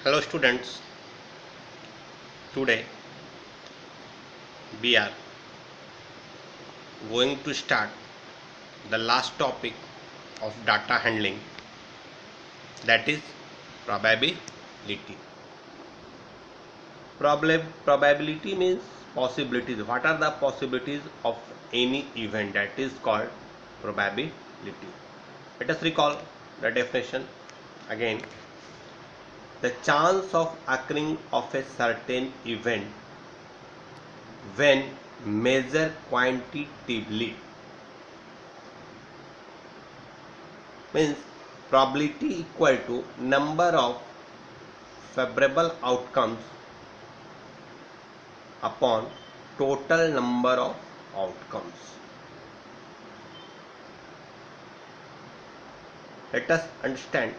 Hello students, today we are going to start the last topic of data handling, that is probability. Probability means possibilities. What are the possibilities of any event? That is called probability. Let us recall the definition again. The chance of occurring of a certain event when measured quantitatively means probability equal to number of favorable outcomes upon total number of outcomes. Let us understand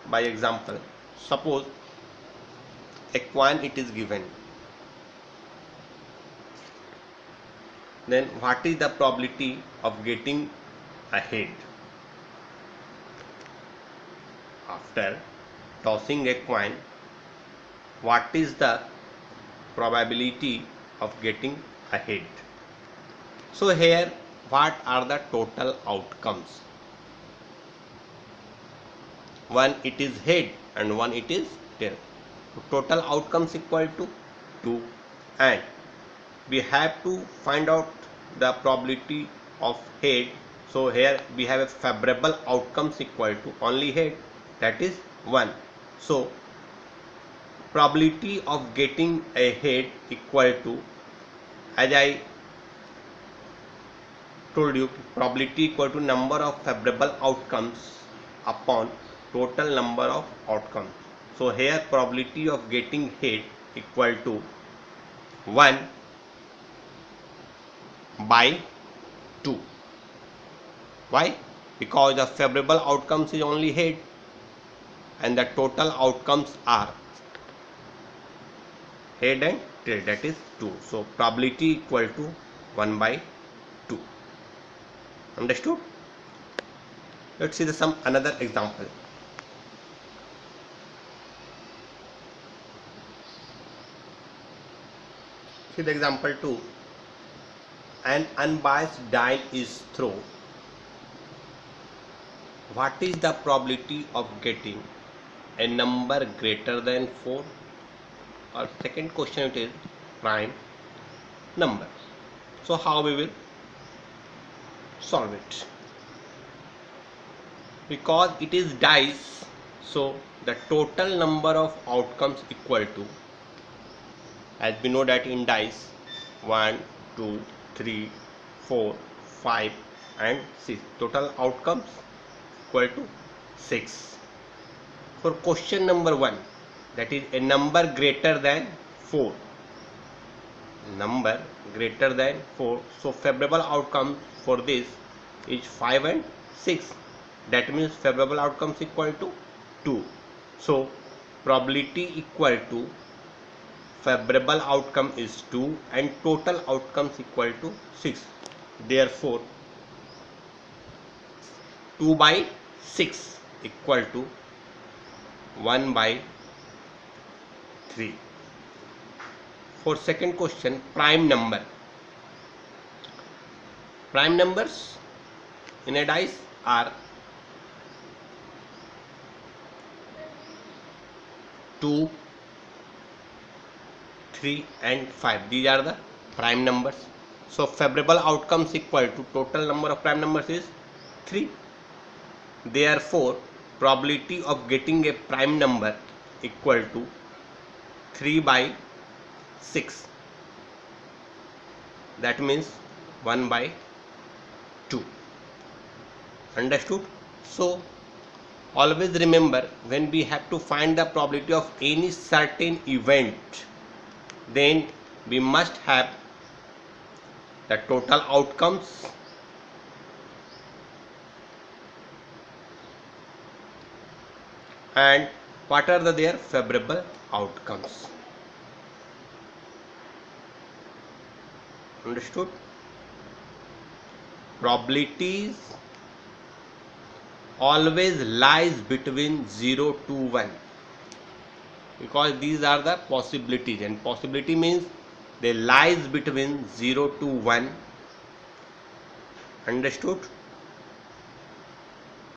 by example. Suppose a coin it is given, then what is the probability of getting a head? After tossing a coin, what is the probability of getting a head? So here what are the total outcomes? One it is head and one it is tail. Total outcomes equal to 2, and we have to find out the probability of head. So here we have a favorable outcomes equal to only head, that is 1. So probability of getting a head equal to, as I told you, probability equal to number of favorable outcomes upon total number of outcomes. So here probability of getting head equal to 1 by 2. Why? Because the favorable outcomes is only head and the total outcomes are head and tail, that is 2. So probability equal to 1 by 2. Understood? Let's see some another example. See the example 2. An unbiased die is thrown. What is the probability of getting a number greater than 4? Or second question, it is prime number. So how we will solve it? Because it is dice, so the total number of outcomes equal to, as we know that in dice, 1, 2, 3, 4, 5 and 6. Total outcomes equal to 6. For question number 1, that is a number greater than 4. Number greater than 4. So favorable outcome for this is 5 and 6. That means favorable outcomes equal to 2. So probability equal to favorable outcome is 2 and total outcomes equal to 6. Therefore 2 by 6 equal to 1 by 3. For second question, prime number. Prime numbers in a dice are 2, 3 and 5. These are the prime numbers. So favorable outcomes equal to total number of prime numbers is 3. Therefore probability of getting a prime number equal to 3 by 6. That means 1 by 2. Understood? So always remember, when we have to find the probability of any certain event, then we must have the total outcomes and what are their favorable outcomes. Understood? Probabilities always lies between 0 to 1. because these are the possibilities, and possibility means they lies between 0 to 1. Understood?